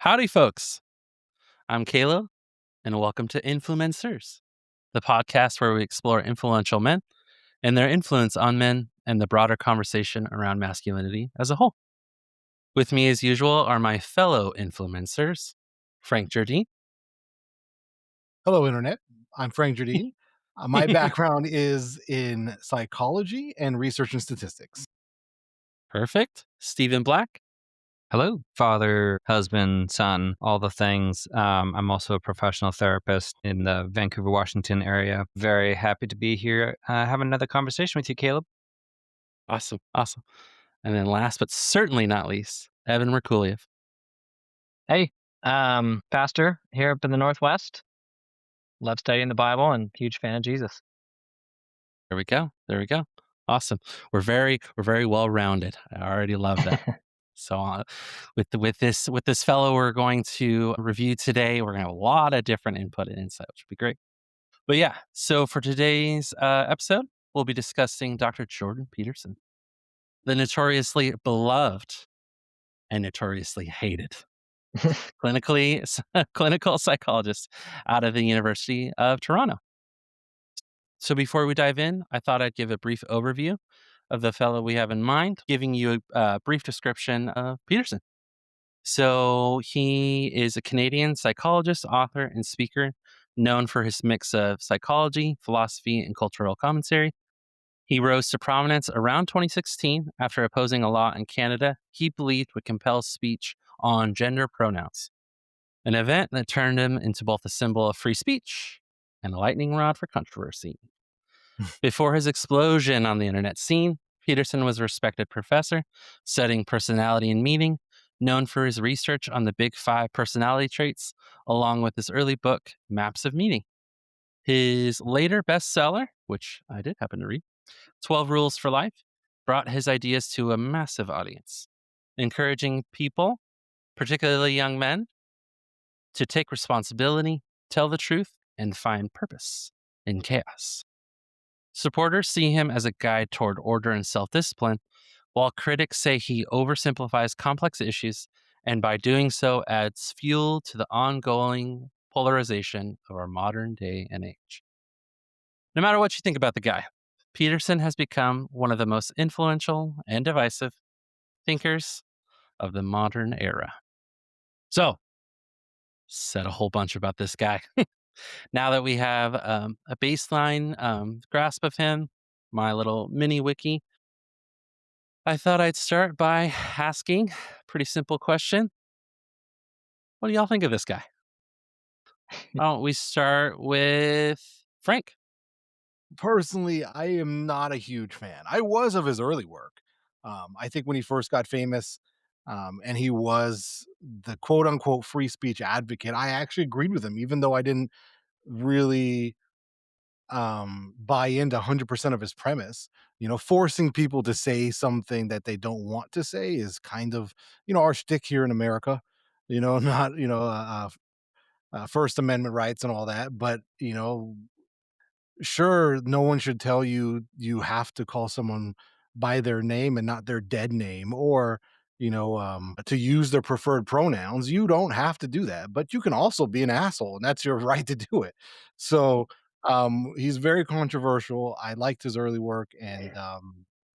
Howdy, folks. I'm Caleb, and welcome to Influ-Men-Sirs, the podcast where we explore influential men and their influence on men and the broader conversation around masculinity as a whole. With me, as usual, are my fellow Influ-Men-Sirs, Frank Jardine. Hello, Internet. I'm Frank Jardine. My background is in psychology and research and statistics. Perfect. Stephen Black. Hello, father, husband, son, all the things. I'm also a professional therapist in the Vancouver, Washington area. Very happy to be here, having another conversation with you, Caleb. Awesome. And then last but certainly not least, Evan Merkuliev. Hey, pastor here up in the Northwest. Love studying the Bible and huge fan of Jesus. There we go. Awesome. We're very well rounded. I already love that. So with this fellow we're going to review today, we're going to have a lot of different input and insight, which would be great. But yeah, so for today's episode, we'll be discussing Dr. Jordan Peterson, the notoriously beloved and notoriously hated clinical psychologist out of the University of Toronto. So before we dive in, I thought I'd give a brief overview of the fellow we have in mind, giving you a brief description of Peterson. So he is a Canadian psychologist, author, and speaker known for his mix of psychology, philosophy, and cultural commentary. He rose to prominence around 2016 after opposing a law in Canada he believed would compel speech on gender pronouns, an event that turned him into both a symbol of free speech and a lightning rod for controversy. Before his explosion on the internet scene, Peterson was a respected professor studying personality and meaning, known for his research on the Big Five personality traits, along with his early book, Maps of Meaning. His later bestseller, which I did happen to read, 12 Rules for Life, brought his ideas to a massive audience, encouraging people, particularly young men, to take responsibility, tell the truth, and find purpose in chaos. Supporters see him as a guide toward order and self-discipline, while critics say he oversimplifies complex issues and by doing so adds fuel to the ongoing polarization of our modern day and age. No matter what you think about the guy, Peterson has become one of the most influential and divisive thinkers of the modern era. So, said a whole bunch about this guy. Now that we have a baseline grasp of him, my little mini wiki, I thought I'd start by asking a pretty simple question. What do y'all think of this guy? Why don't we start with Frank? Personally, I am not a huge fan. I was of his early work. I think when he first got famous, and he was the quote unquote free speech advocate, I actually agreed with him, even though I didn't really buy into 100% of his premise. Forcing people to say something that they don't want to say is kind of, our shtick here in America. Not, First Amendment rights and all that, but, sure, no one should tell you you have to call someone by their name and not their dead name, or to use their preferred pronouns. You don't have to do that, but you can also be an asshole, and that's your right to do it. So he's very controversial. I liked his early work, and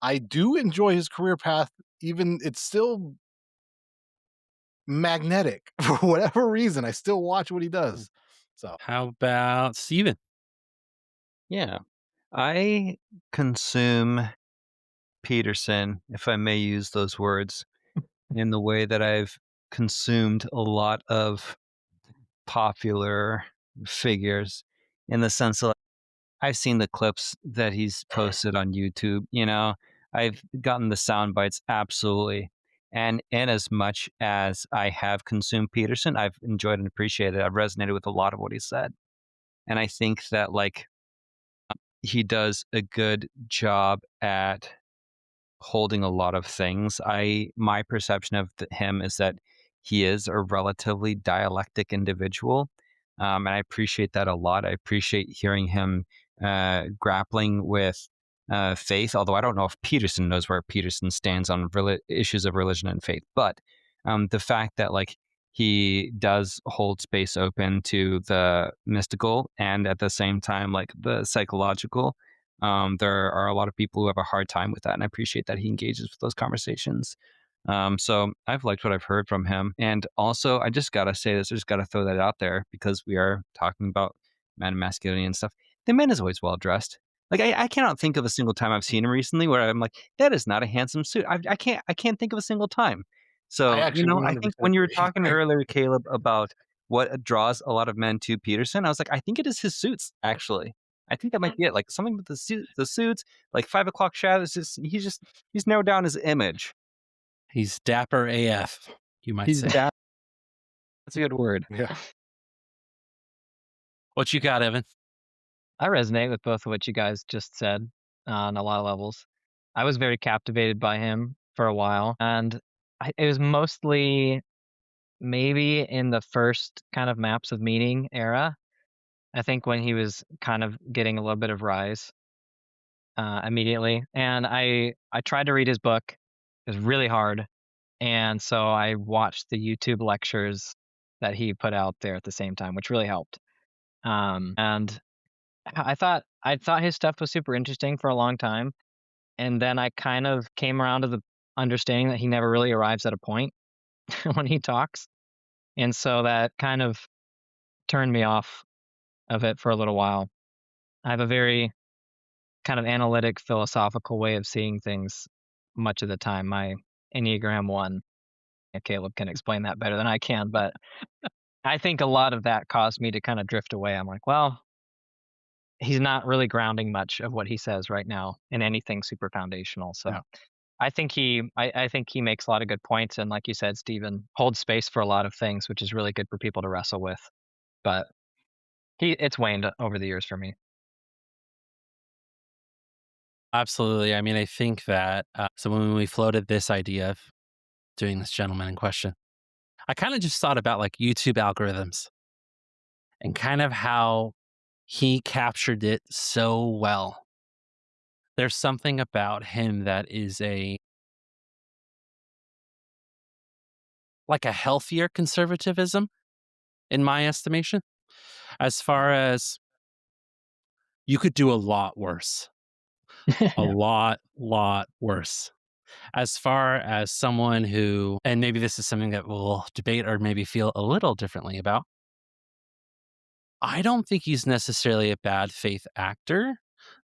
I do enjoy his career path. Even it's still magnetic for whatever reason. I still watch what he does. So How about Steven? Yeah. I consume Peterson, if I may use those words, in the way that I've consumed a lot of popular figures, in the sense that I've seen the clips that he's posted on YouTube, I've gotten the sound bites, absolutely. And in as much as I have consumed Peterson, I've enjoyed and appreciated it. I've resonated with a lot of what he said. And I think that he does a good job at holding a lot of things. My perception of him is that he is a relatively dialectic individual, and I appreciate that a lot. I appreciate hearing him grappling with faith. Although I don't know if Peterson knows where Peterson stands on issues of religion and faith, but the fact that he does hold space open to the mystical and at the same time like the psychological. There are a lot of people who have a hard time with that, and I appreciate that he engages with those conversations. So I've liked what I've heard from him, and also I just gotta say this, I just gotta throw that out there because we are talking about man and masculinity and stuff. The man is always well dressed. Like I cannot think of a single time I've seen him recently where I'm like, that is not a handsome suit. I can't think of a single time. I So, actually I think 100% when you were agree. talking earlier, Caleb, about what draws a lot of men to Peterson, I was like, I think it is his suits, actually. I think that might be it. Like something with the suits, like 5 o'clock shadows. He's narrowed down his image. He's dapper AF, you might He's say. that. That's a good word. Yeah. What you got, Evan? I resonate with both of what you guys just said on a lot of levels. I was very captivated by him for a while, and it was mostly maybe in the first kind of Maps of Meaning era. I think when he was kind of getting a little bit of rise immediately, and I tried to read his book. It was really hard, and so I watched the YouTube lectures that he put out there at the same time, which really helped. And I thought his stuff was super interesting for a long time, and then I kind of came around to the understanding that he never really arrives at a point when he talks, and so that kind of turned me off of it for a little while. I have a very kind of analytic, philosophical way of seeing things much of the time. My Enneagram 1, and Caleb can explain that better than I can, but I think a lot of that caused me to kind of drift away. I'm like, well, he's not really grounding much of what he says right now in anything super foundational. So Yeah. I think he makes a lot of good points, and like you said, Stephen holds space for a lot of things, which is really good for people to wrestle with. But it's waned over the years for me. Absolutely. I mean, I think that so when we floated this idea of doing this gentleman in question, I kind of just thought about like YouTube algorithms and kind of how he captured it so well. There's something about him that is like a healthier conservatism in my estimation, as far as you could do a lot worse, a Yeah. lot worse. As far as someone who, and maybe this is something that we'll debate or maybe feel a little differently about, I don't think he's necessarily a bad faith actor.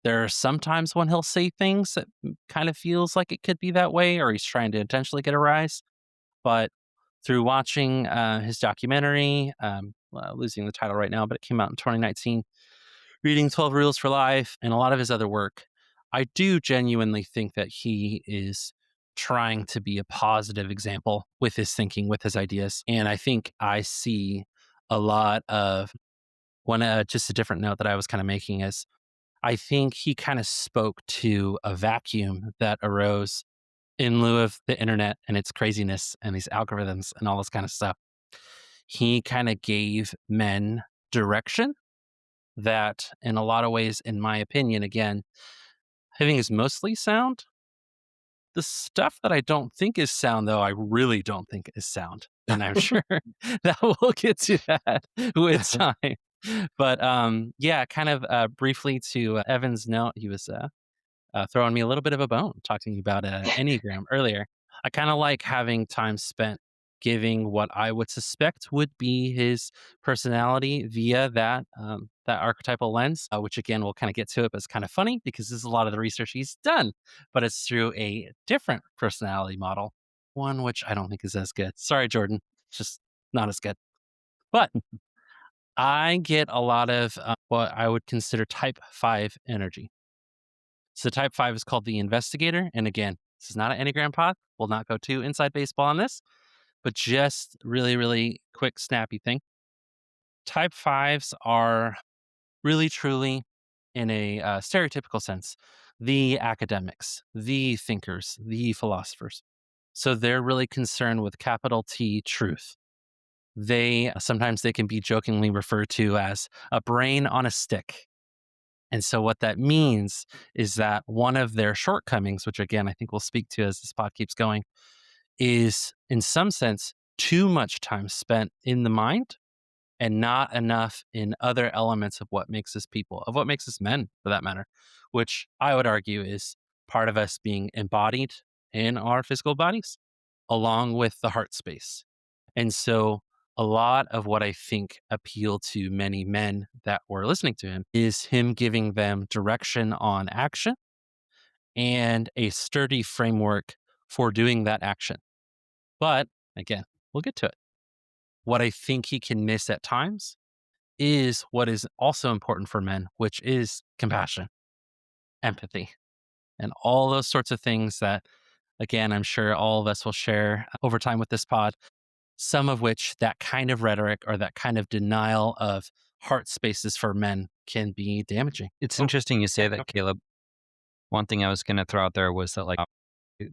There are sometimes when he'll say things that kind of feels like it could be that way, or he's trying to intentionally get a rise. But through watching his documentary, losing the title right now, but it came out in 2019, reading 12 Rules for Life, and a lot of his other work, I do genuinely think that he is trying to be a positive example with his thinking, with his ideas. And I think I see a lot of just a different note that I was kind of making is I think he kind of spoke to a vacuum that arose in lieu of the internet and its craziness and these algorithms and all this kind of stuff. He kind of gave men direction that, in a lot of ways, in my opinion, again, I think is mostly sound. The stuff that I don't think is sound, though, I really don't think is sound. And I'm sure that we'll get to that with time. But yeah, kind of briefly to Evan's note, he was throwing me a little bit of a bone talking about Enneagram earlier. I kind of like having time spent giving what I would suspect would be his personality via that archetypal lens, which again we'll kind of get to it, but it's kind of funny because this is a lot of the research he's done, but it's through a different personality model, one which I don't think is as good. Sorry, Jordan, it's just not as good. But I get a lot of what I would consider type 5 energy. So type 5 is called the investigator. And again, this is not an Enneagram pod. We'll not go too inside baseball on this, but just really, really quick, snappy thing. Type 5s are really, truly, in a stereotypical sense, the academics, the thinkers, the philosophers. So they're really concerned with capital T truth. Sometimes they can be jokingly referred to as a brain on a stick. And so what that means is that one of their shortcomings, which again I think we'll speak to as this pod keeps going, is in some sense too much time spent in the mind and not enough in other elements of what makes us people, of what makes us men for that matter, which I would argue is part of us being embodied in our physical bodies along with the heart space. And so a lot of what I think appeal to many men that were listening to him is him giving them direction on action and a sturdy framework for doing that action. But again, we'll get to it. What I think he can miss at times is what is also important for men, which is compassion, empathy, and all those sorts of things that, again, I'm sure all of us will share over time with this pod. Some of which that kind of rhetoric or that kind of denial of heart spaces for men can be damaging. It's Oh, interesting you say yeah, that, go. Caleb. One thing I was going to throw out there was that, like, I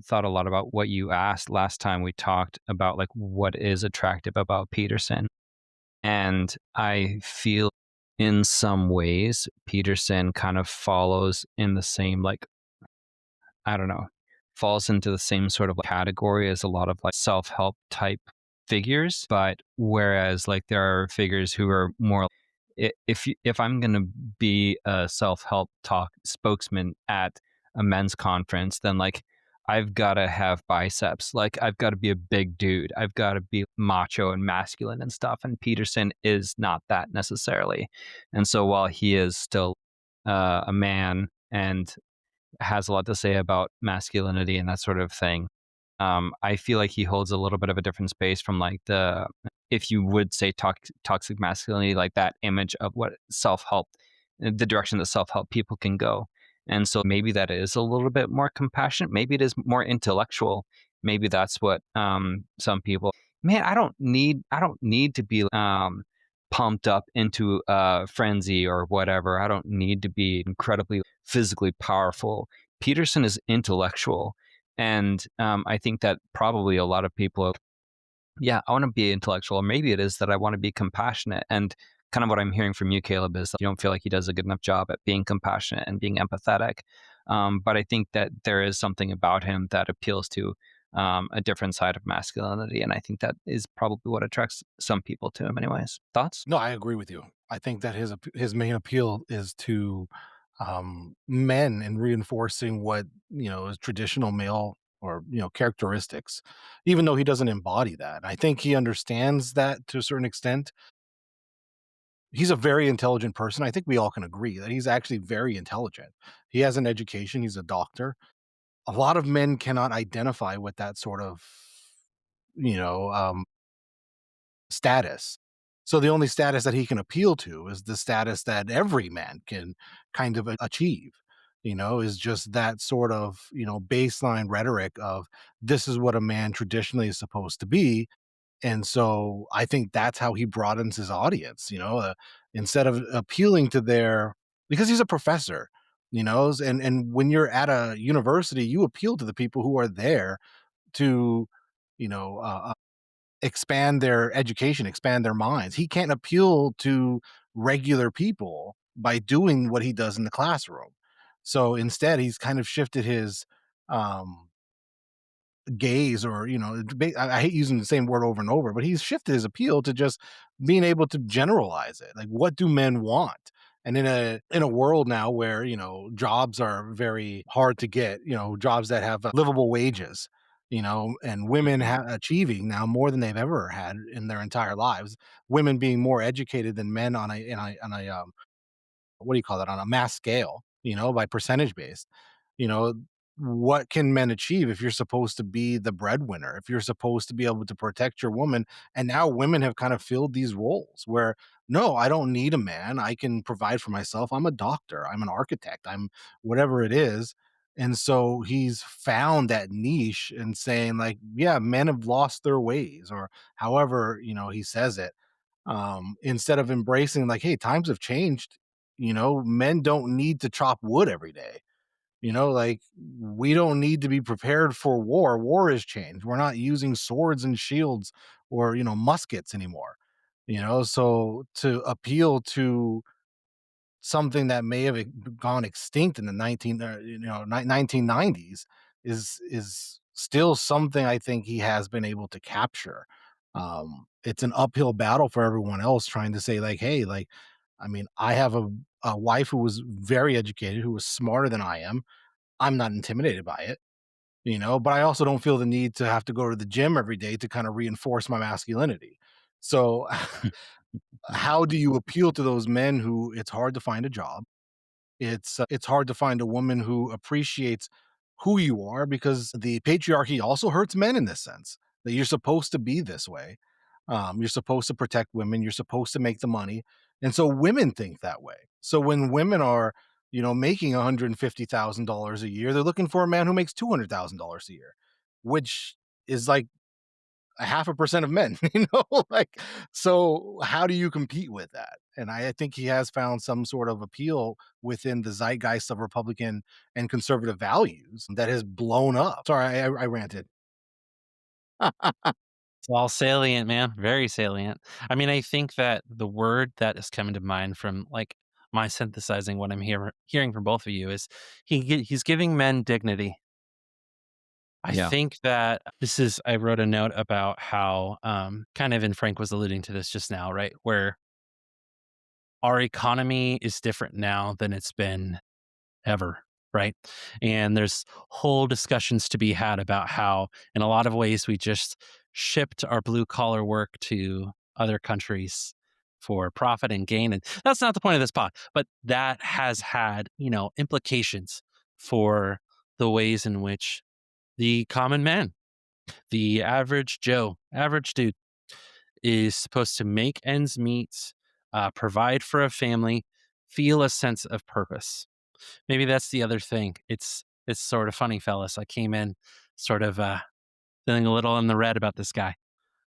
thought a lot about what you asked last time we talked about, like, what is attractive about Peterson. And I feel in some ways, Peterson kind of follows in the same, like, I don't know, falls into the same sort of category as a lot of like self help type figures. But whereas like there are figures who are more, if I'm going to be a self help talk spokesman at a men's conference, then like I've got to have biceps. Like I've got to be a big dude. I've got to be macho and masculine and stuff. And Peterson is not that necessarily. And so while he is still a man and has a lot to say about masculinity and that sort of thing. I feel like he holds a little bit of a different space from like the, if you would say toxic masculinity, like that image of what self help, the direction that self help people can go. And so maybe that is a little bit more compassionate. Maybe it is more intellectual. Maybe that's what some people. Man, I don't need to be pumped up into a frenzy or whatever. I don't need to be incredibly physically powerful. Peterson is intellectual. And I think that probably a lot of people, yeah, I want to be intellectual. Or maybe it is that I want to be compassionate. And kind of what I'm hearing from you, Caleb, is that you don't feel like he does a good enough job at being compassionate and being empathetic. But I think that there is something about him that appeals to a different side of masculinity. And I think that is probably what attracts some people to him, anyways. Thoughts? No, I agree with you. I think that his main appeal is to men and reinforcing what is traditional male or characteristics, even though he doesn't embody that. I think he understands that to a certain extent. He's a very intelligent person. I think we all can agree that he's actually very intelligent. He has an education. He's a doctor. A lot of men cannot identify with that sort of you know status. So the only status that he can appeal to is the status that every man can kind of achieve, is just that sort of, baseline rhetoric of this is what a man traditionally is supposed to be. And so I think that's how he broadens his audience, instead of appealing to their, because he's a professor, and when you're at a university, you appeal to the people who are there to, you know, uh, expand their education, expand their minds. He can't appeal to regular people by doing what he does in the classroom. So instead, he's kind of shifted his um, gaze, or I hate using the same word over and over, but he's shifted his appeal to just being able to generalize it. Like, what do men want? And in a world now where jobs are very hard to get, jobs that have livable wages, and women achieving now more than they've ever had in their entire lives, women being more educated than men on a what do you call that, on a mass scale, by percentage based. You know, what can men achieve if you're supposed to be the breadwinner, if you're supposed to be able to protect your woman? And now women have kind of filled these roles where, no, I don't need a man. I can provide for myself. I'm a doctor, I'm an architect, I'm whatever it is. And so he's found that niche and saying, like, yeah, men have lost their ways, or however, he says it, instead of embracing, like, hey, times have changed. Men don't need to chop wood every day. Like, we don't need to be prepared for war. War has changed. We're not using swords and shields or muskets anymore. So to appeal to something that may have gone extinct in the 1990s is still something I think he has been able to capture. It's an uphill battle for everyone else trying to say, like, hey, like, I mean, I have a wife who was very educated, who was smarter than I am. I'm not intimidated by it, but I also don't feel the need to have to go to the gym every day to kind of reinforce my masculinity. So, how do you appeal to those men who it's hard to find a job? It's hard to find a woman who appreciates who you are because the patriarchy also hurts men in this sense that you're supposed to be this way. You're supposed to protect women. You're supposed to make the money, and so women think that way. So when women are, making $150,000 a year, they're looking for a man who makes $200,000 a year, which is like a 0.5% of men, like, so how do you compete with that? And I think he has found some sort of appeal within the zeitgeist of Republican and conservative values that has blown up. Sorry, I ranted. It's all salient, man, very salient. I mean, I think that the word that is coming to mind from, like, my synthesizing what I'm hearing from both of you is he's giving men dignity. I Yeah. think that I wrote a note about how, kind of, and Frank was alluding to this just now, right? Where our economy is different now than it's been ever, right? And there's whole discussions to be had about how, in a lot of ways, we just shipped our blue collar work to other countries for profit and gain. And that's not the point of this pod, but that has had, implications for the ways in which the common man, the average Joe, average dude, is supposed to make ends meet, provide for a family, feel a sense of purpose. Maybe that's the other thing. It's sort of funny, fellas. I came in sort of feeling a little in the red about this guy,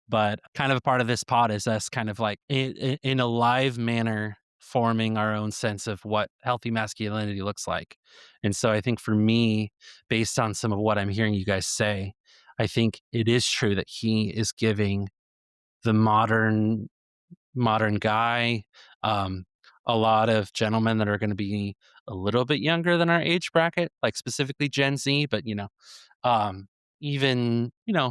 but kind of a part of this pod is us kind of like in a live manner forming our own sense of what healthy masculinity looks like. And so I think for me, based on some of what I'm hearing you guys say, I think it is true that he is giving the modern guy, um, a lot of gentlemen that are going to be a little bit younger than our age bracket, like specifically Gen Z, but um, even a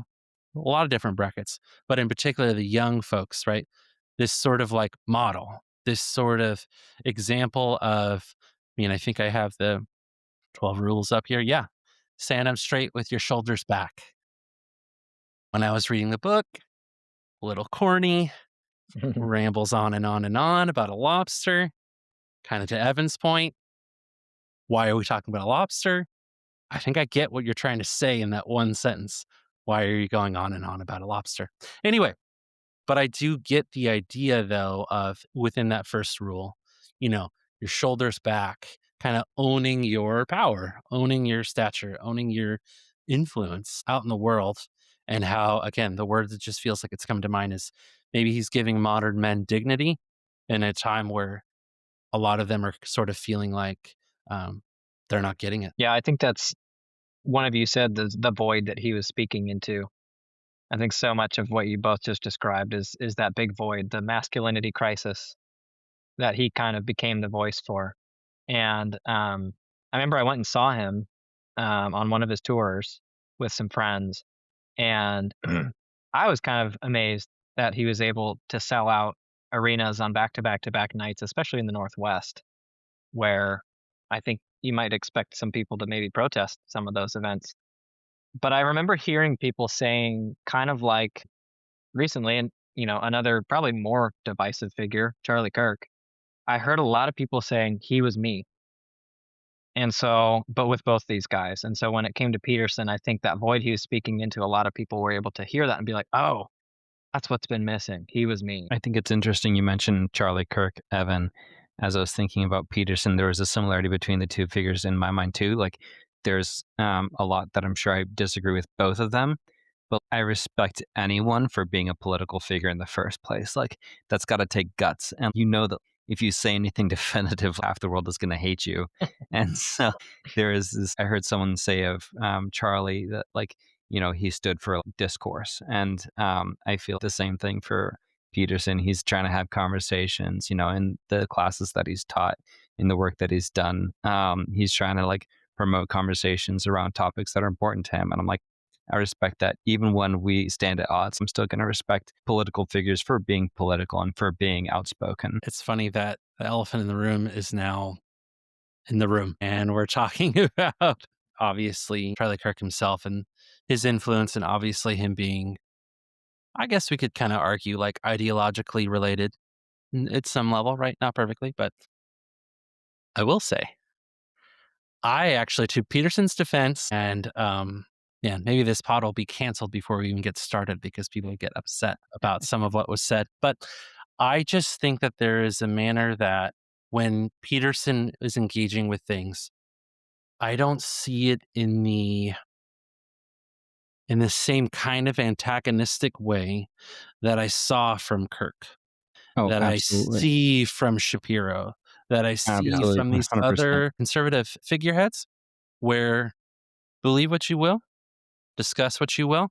lot of different brackets, but in particular the young folks, right? This sort of like model, this sort of example of, I mean, I think I have the 12 rules up here. Yeah, stand up straight with your shoulders back. When I was reading the book, a little corny, rambles on and on and on about a lobster. Kind of to Evan's point, why are we talking about a lobster? I think I get what you're trying to say in that one sentence. Why are you going on and on about a lobster? Anyway, but I do get the idea though of within that first rule, you know, your shoulders back, kind of owning your power, owning your stature, owning your influence out in the world. And how, again, the word that just feels like it's come to mind is maybe he's giving modern men dignity in a time where a lot of them are sort of feeling like um, they're not getting it. Yeah, I think that's one of you said the void that he was speaking into. I think so much of what you both just described is that big void, the masculinity crisis that he kind of became the voice for. And I remember I went and saw him on one of his tours with some friends, and I was kind of amazed that he was able to sell out arenas on back to back to back nights, especially in the Northwest, where I think you might expect some people to maybe protest some of those events. But I remember hearing people saying, kind of like recently, and another probably more divisive figure, Charlie Kirk. I heard a lot of people saying he was me. And so, but with both these guys. And so when it came to Peterson, I think that void he was speaking into, a lot of people were able to hear that and be like, oh, that's what's been missing. He was me. I think it's interesting you mentioned Charlie Kirk, Evan. As I was thinking about Peterson, there was a similarity between the two figures in my mind too. Like there's a lot that I'm sure I disagree with both of them, but I respect anyone for being a political figure in the first place. Like that's got to take guts, and you know that if you say anything definitive, half the world is going to hate you. And so there is this. I heard someone say of Charlie that like he stood for discourse, and I feel the same thing for Peterson. He's trying to have conversations, in the classes that he's taught, in the work that he's done. He's trying to like promote conversations around topics that are important to him, and I'm like, I respect that. Even when we stand at odds, I'm still going to respect political figures for being political and for being outspoken. It's funny that the elephant in the room is now in the room, and we're talking about obviously Charlie Kirk himself and his influence, and obviously him being, I guess we could kind of argue, like ideologically related at some level, right? Not perfectly, but I will say, I actually, to Peterson's defense, and yeah, maybe this pod will be canceled before we even get started because people get upset about some of what was said. But I just think that there is a manner that when Peterson is engaging with things, I don't see it in the same kind of antagonistic way that I saw from Kirk, Oh, that I absolutely. see from Shapiro, that I see Absolutely. from these 100%. other conservative figureheads, where believe what you will, discuss what you will,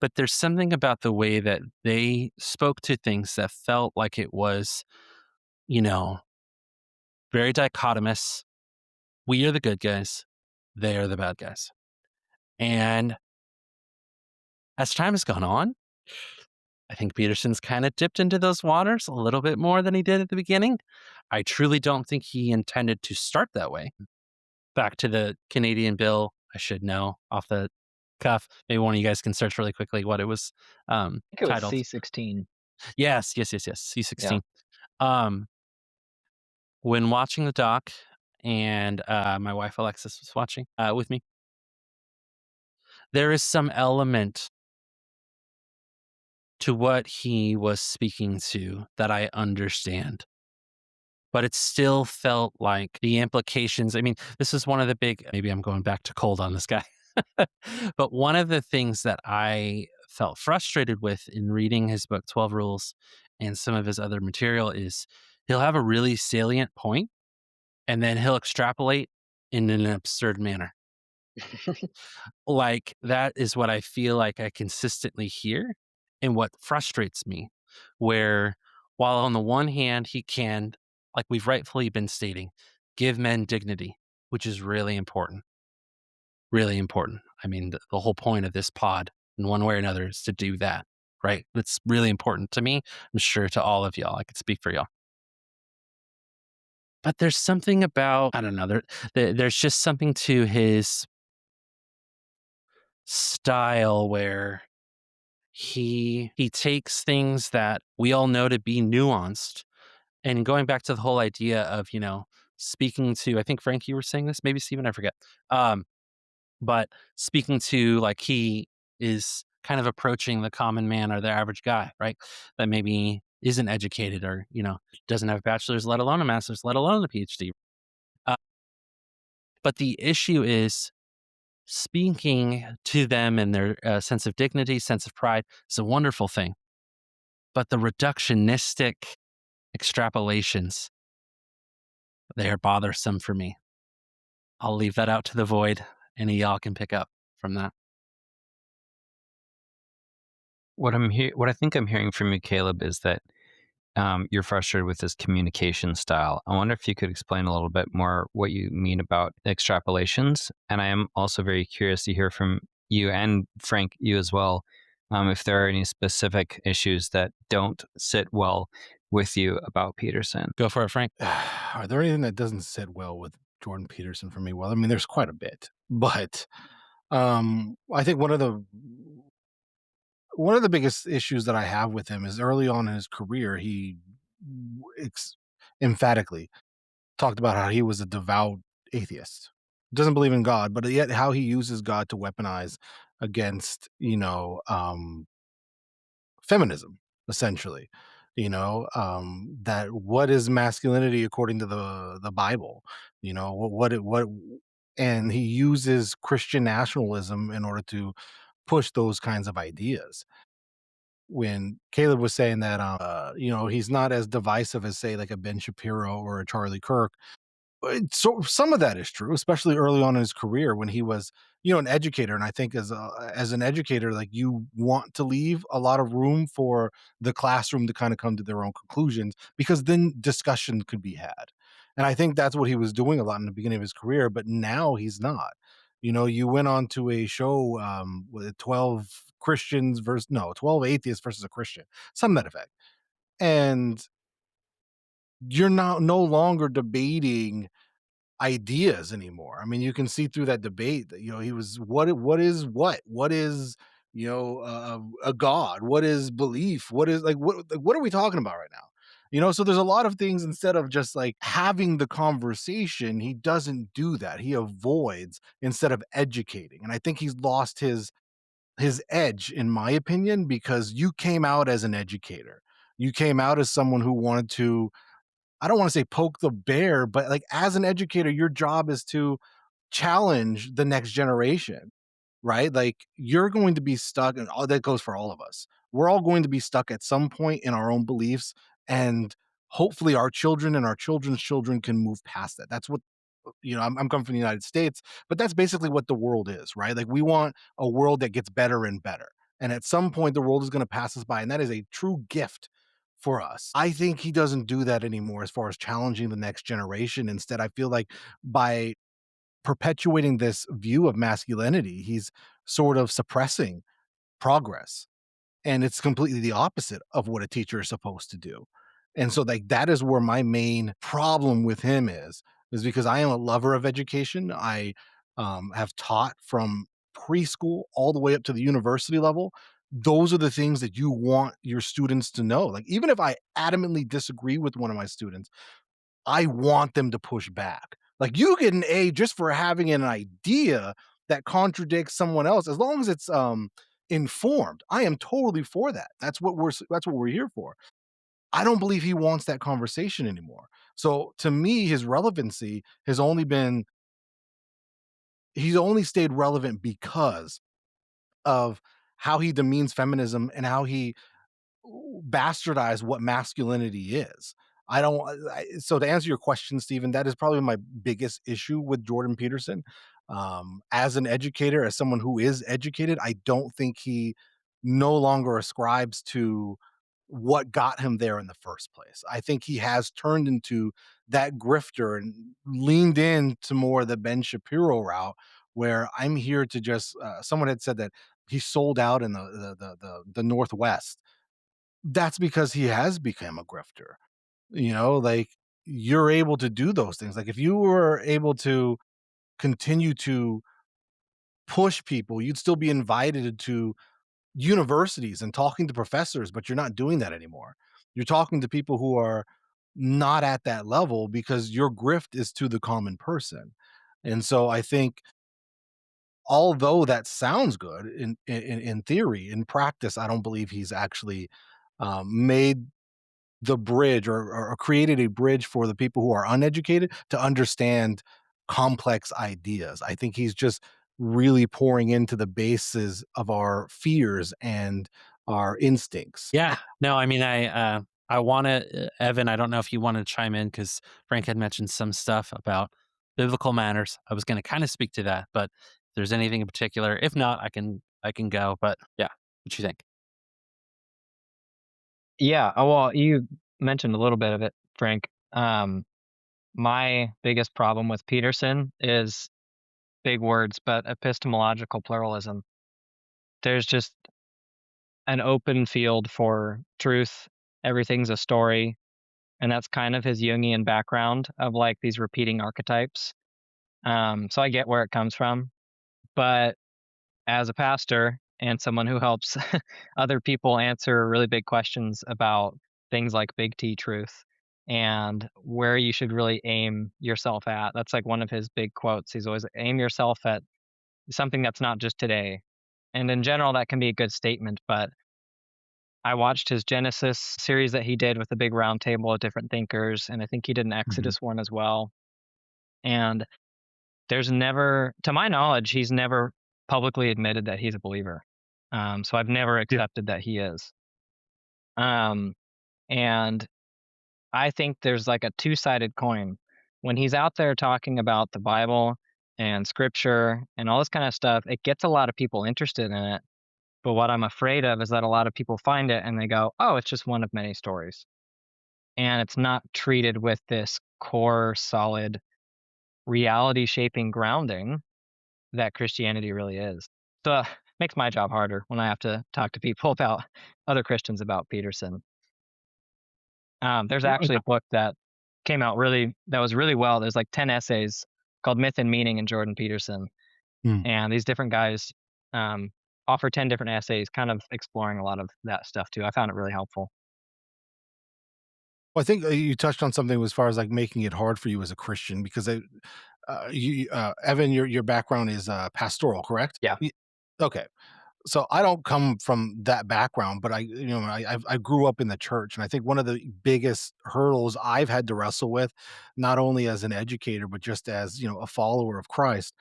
but there's something about the way that they spoke to things that felt like it was, you know, very dichotomous. We are the good guys, they are the bad guys. And as time has gone on, I think Peterson's kind of dipped into those waters a little bit more than he did at the beginning. I truly don't think he intended to start that way. Back to the Canadian bill, I should know off the cuff. Maybe one of you guys can search really quickly what it was think it was titled. C-16. Yes. Yeah. C-16. Um, when watching the doc, and my wife Alexis was watching with me, there is some element to what he was speaking to that I understand. But it still felt like the implications. I mean, this is one of the big, maybe I'm going back to cold on this guy. But one of the things that I felt frustrated with in reading his book, 12 Rules, and some of his other material is he'll have a really salient point and then he'll extrapolate in an absurd manner. Like, that is what I feel like I consistently hear and what frustrates me, where while on the one hand, he can, like we've rightfully been stating, give men dignity, which is really important, really important. I mean, the whole point of this pod in one way or another is to do that, right? That's really important to me. I'm sure to all of y'all. I could speak for y'all. But there's something about, I don't know, there's just something to his style where he takes things that we all know to be nuanced, and going back to the whole idea of, speaking to, I think Frank, you were saying this, maybe Steven, I forget. But speaking to, like, he is kind of approaching the common man or the average guy, right? That maybe isn't educated or, doesn't have a bachelor's, let alone a master's, let alone a PhD. Uh, but the issue is speaking to them and their sense of dignity, sense of pride is a wonderful thing. But the reductionistic extrapolations, they are bothersome for me. I'll leave that out to the void. Any of y'all can pick up from that. What I think I'm hearing from you, Caleb, is that you're frustrated with this communication style. I wonder if you could explain a little bit more what you mean about extrapolations. And I am also very curious to hear from you and Frank, you as well, if there are any specific issues that don't sit well with you about Peterson. Go for it, Frank. Are there anything that doesn't sit well with Jordan Peterson for me? Well, I mean, there's quite a bit, but I think one of the biggest issues that I have with him is early on in his career, he ex- emphatically talked about how he was a devout atheist, doesn't believe in God, but yet how he uses God to weaponize against, feminism, essentially. That what is masculinity according to the Bible? What and he uses Christian nationalism in order to push those kinds of ideas. When Caleb was saying that, he's not as divisive as, say, like a Ben Shapiro or a Charlie Kirk. So some of that is true, especially early on in his career when he was, an educator. And I think as an educator, like, you want to leave a lot of room for the classroom to kind of come to their own conclusions because then discussion could be had. And I think that's what he was doing a lot in the beginning of his career, but now he's not. You went on to a show, with 12 Christians versus no, 12 atheists versus a Christian, some that effect. And you're now no longer debating ideas anymore. I mean, you can see through that debate that he was what is a god? What is belief? What is what are we talking about right now? So there's a lot of things instead of just like having the conversation, he doesn't do that. He avoids instead of educating. And I think he's lost his edge in my opinion because you came out as an educator. You came out as someone who wanted to I don't want to say poke the bear, but like as an educator, your job is to challenge the next generation, right? Like you're going to be stuck, and all that goes for all of us. We're all going to be stuck at some point in our own beliefs, and hopefully our children and our children's children can move past that. That's what I'm coming from the United States, but that's basically what the world is, right? Like we want a world that gets better and better. And at some point, the world is going to pass us by, and that is a true gift for us. I think he doesn't do that anymore as far as challenging the next generation. Instead, I feel like by perpetuating this view of masculinity, he's sort of suppressing progress. And it's completely the opposite of what a teacher is supposed to do. And so, like, that is where my main problem with him is because I am a lover of education. I have taught from preschool all the way up to the university level. Those are the things that you want your students to know. Like, even if I adamantly disagree with one of my students, I want them to push back. Like, you get an A just for having an idea that contradicts someone else, as long as it's informed. I am totally for that. That's what we're here for. I don't believe he wants that conversation anymore. So to me, his relevancy has only been he's only stayed relevant because of how he demeans feminism and how he bastardize what masculinity is. I don't so to answer your question, Stephen, that is probably my biggest issue with Jordan Peterson. As an educator, as someone who is educated, I don't think he no longer ascribes to what got him there in the first place. I think he has turned into that grifter and leaned into more of the Ben Shapiro route where I'm here to just someone had said that he sold out in the Northwest. That's because he has become a grifter. Like you're able to do those things. Like if you were able to continue to push people, you'd still be invited to universities and talking to professors, but you're not doing that anymore. You're talking to people who are not at that level because your grift is to the common person. And so I think although that sounds good in theory, in practice, I don't believe he's actually made the bridge or created a bridge for the people who are uneducated to understand complex ideas. I think he's just really pouring into the bases of our fears and our instincts. Yeah. No, I mean, I wanna Evan, I don't know if you wanna chime in because Frank had mentioned some stuff about biblical manners. I was gonna kinda speak to that, but if there's anything in particular, if not, I can go, but yeah, what you think? Yeah, well, you mentioned a little bit of it, Frank. My biggest problem with Peterson is big words, but epistemological pluralism. There's just an open field for truth. Everything's a story. And that's kind of his Jungian background of like these repeating archetypes. So I get where it comes from. But as a pastor and someone who helps other people answer really big questions about things like big T truth and where you should really aim yourself at. That's like one of his big quotes. He's always aim yourself at something that's not just today. And in general, that can be a good statement. But I watched his Genesis series that he did with a big round table of different thinkers. And I think he did an Mhm. Exodus one as well. And there's never, to my knowledge, he's never publicly admitted that he's a believer. So I've never Yeah. accepted that he is. Um, and I think there's like a two-sided coin. When he's out there talking about the Bible and scripture and all this kind of stuff, it gets a lot of people interested in it. But what I'm afraid of is that a lot of people find it and they go, oh, it's just one of many stories. And it's not treated with this core, solid, reality shaping grounding that Christianity really is. So makes my job harder when I have to talk to people about other Christians about Peterson. There's actually a book that came out that was really well. There's like 10 essays called Myth and Meaning in Jordan Peterson. Mm. And these different guys um, offer 10 different essays, kind of exploring a lot of that stuff too. I found it really helpful. Well, I think you touched on something as far as like making it hard for you as a Christian because Evan, your background is pastoral, correct? Yeah. Okay. So I don't come from that background, but I grew up in the church, and I think one of the biggest hurdles I've had to wrestle with, not only as an educator but just as a follower of Christ,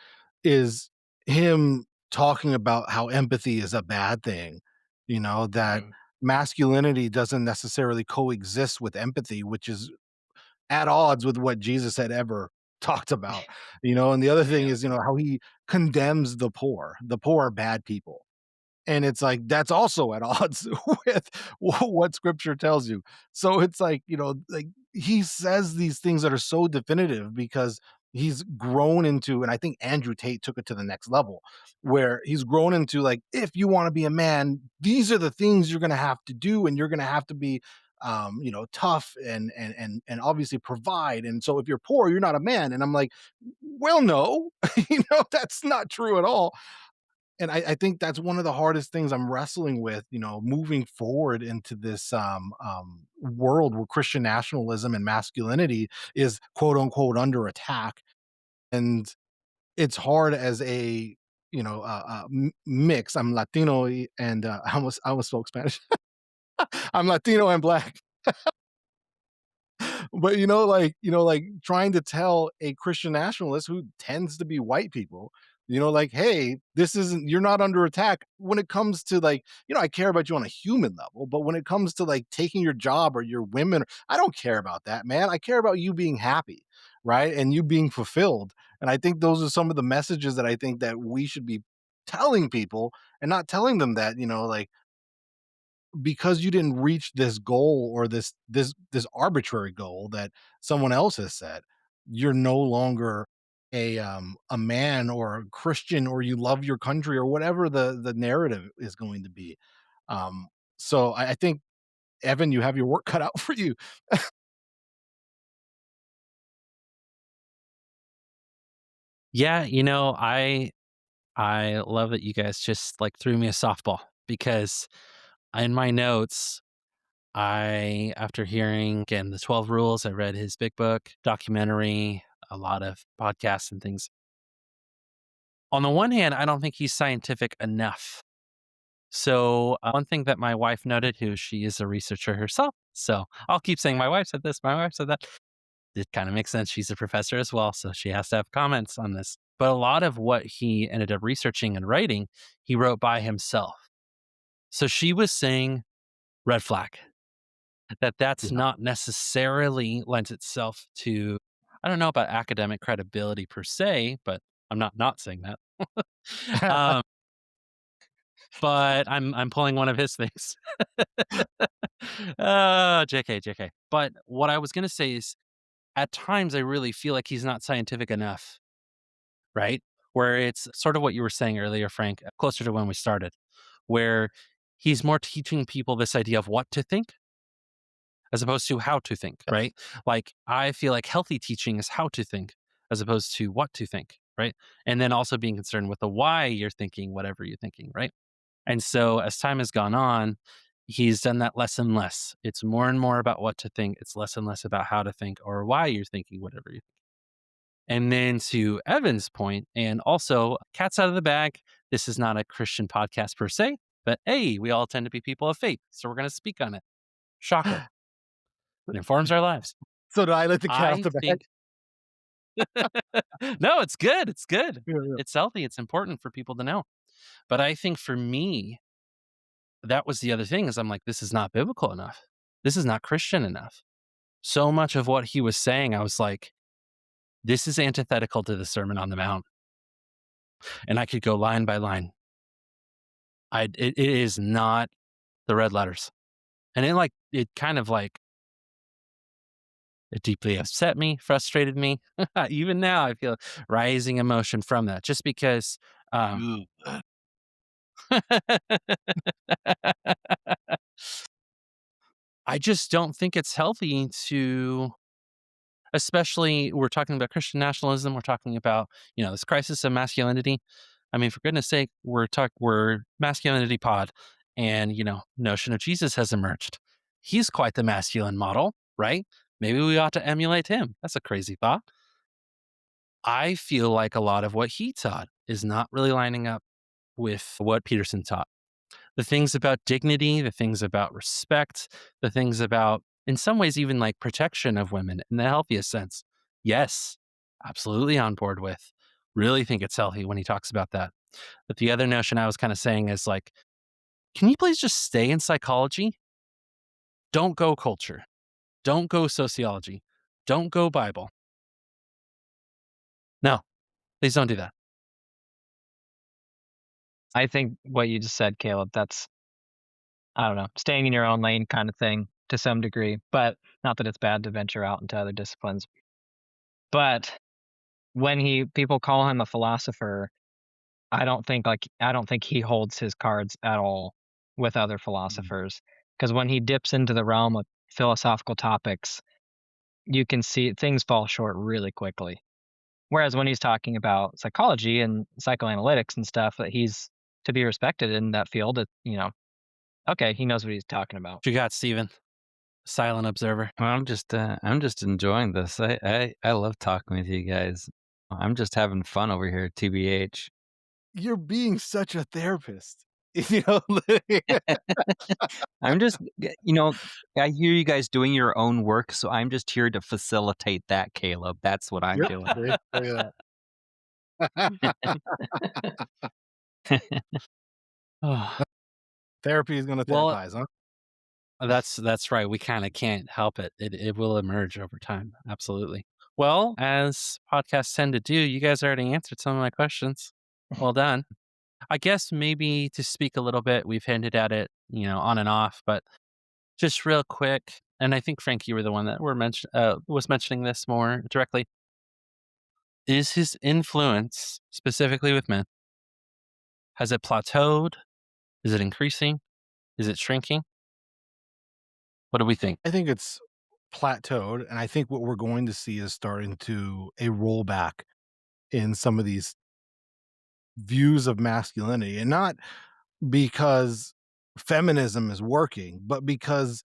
is him talking about how empathy is a bad thing. That Mm. masculinity doesn't necessarily coexist with empathy, which is at odds with what Jesus had ever talked about. And the other thing Yeah. is how he condemns the poor. The poor are bad people, and it's like, that's also at odds with what scripture tells you. So it's like, like he says these things that are so definitive because he's grown into, and I think Andrew Tate took it to the next level, where he's grown into like, if you want to be a man, these are the things you're going to have to do, and you're going to have to be tough and obviously provide. And so if you're poor, you're not a man. And I'm like, well, no, that's not true at all. And I think that's one of the hardest things I'm wrestling with, moving forward into this world where Christian nationalism and masculinity is quote unquote under attack. And it's hard as a mix. I'm Latino and I almost spoke Spanish. I'm Latino and black. But like trying to tell a Christian nationalist who tends to be white people, like, hey, this isn't, you're not under attack when it comes to like, I care about you on a human level, but when it comes to like taking your job or your women, I don't care about that, man. I care about you being happy, right? And you being fulfilled. And I think those are some of the messages that I think that we should be telling people, and not telling them that, like, because you didn't reach this goal or this arbitrary goal that someone else has set, you're no longer a man or a Christian, or you love your country, or whatever the narrative is going to be. Um, so I think, Evan, you have your work cut out for you. Yeah, I love that you guys just like threw me a softball because in my notes, after hearing again the 12 rules, I read his big book, documentary, a lot of podcasts and things. On the one hand, I don't think he's scientific enough. So, one thing that my wife noted, who she is a researcher herself. So, I'll keep saying my wife said this, my wife said that. It kind of makes sense. She's a professor as well, so she has to have comments on this. But a lot of what he ended up researching and writing, he wrote by himself. So she was saying red flag, that's Yeah. not necessarily lends itself to, I don't know about academic credibility per se, but I'm not saying that. um, but I'm pulling one of his things. JK, JK. But what I was gonna say is, at times I really feel like he's not scientific enough, right? Where it's sort of what you were saying earlier, Frank, closer to when we started, where he's more teaching people this idea of what to think as opposed to how to think, Yes. right? Like, I feel like healthy teaching is how to think as opposed to what to think, right? And then also being concerned with the why you're thinking whatever you're thinking, right? And so as time has gone on, he's done that less and less. It's more and more about what to think. It's less and less about how to think or why you're thinking whatever you think. And then to Evan's point, and also cat's out of the bag. This is not a Christian podcast per se, but hey, we all tend to be people of faith. So we're going to speak on it. Shocker. It informs our lives. So did I let the cat out I the bag? think, no, it's good. It's good. Yeah, yeah. It's healthy. It's important for people to know. But I think for me, that was the other thing is I'm like, this is not biblical enough. This is not Christian enough. So much of what he was saying, I was like, this is antithetical to the Sermon on the Mount. And I could go line by line. It is not the red letters. And it kind of like It deeply upset me, frustrated me. Even now, I feel rising emotion from that just because Ugh. I just don't think it's healthy to, especially we're talking about Christian nationalism, we're talking about, this crisis of masculinity. I mean, for goodness sake, we're masculinity pod and, notion of Jesus has emerged. He's quite the masculine model, right? Maybe we ought to emulate him. That's a crazy thought. I feel like a lot of what he taught is not really lining up with what Peterson taught. The things about dignity, the things about respect, the things about, in some ways, even like protection of women in the healthiest sense. Yes, absolutely on board with. Really think it's healthy when he talks about that. But the other notion I was kind of saying is like, can you please just stay in psychology? Don't go culture. Don't go sociology. Don't go Bible. No, please don't do that. I think what you just said, Caleb, that's, I don't know, staying in your own lane kind of thing to some degree, but not that it's bad to venture out into other disciplines. But when people call him a philosopher, I don't think he holds his cards at all with other Mm. philosophers. Because when he dips into the realm of philosophical topics, you can see things fall short really quickly. Whereas when he's talking about psychology and psychoanalytics and stuff that he's to be respected in that field, okay, he knows what he's talking about. What you got, Steven? Silent observer. Well, I'm just enjoying this. I love talking with you guys. I'm just having fun over here, TBH. You're being such a therapist. You know, I'm just, you know, I hear you guys doing your own work, so I'm just here to facilitate that, Caleb. That's what I'm yep. doing. Look at that. Oh, Therapy is gonna well, therapize, huh? that's right. We kind of can't help it. It will emerge over time. Absolutely. Well, as podcasts tend to do, you guys already answered some of my questions. Well done. I guess maybe to speak a little bit, we've hinted at it, on and off, but just real quick. And I think Frank, you were the one that was mentioning this more directly. Is his influence specifically with men? Has it plateaued? Is it increasing? Is it shrinking? What do we think? I think it's plateaued, and I think what we're going to see is starting to a rollback in some of these views of masculinity, and not because feminism is working, but because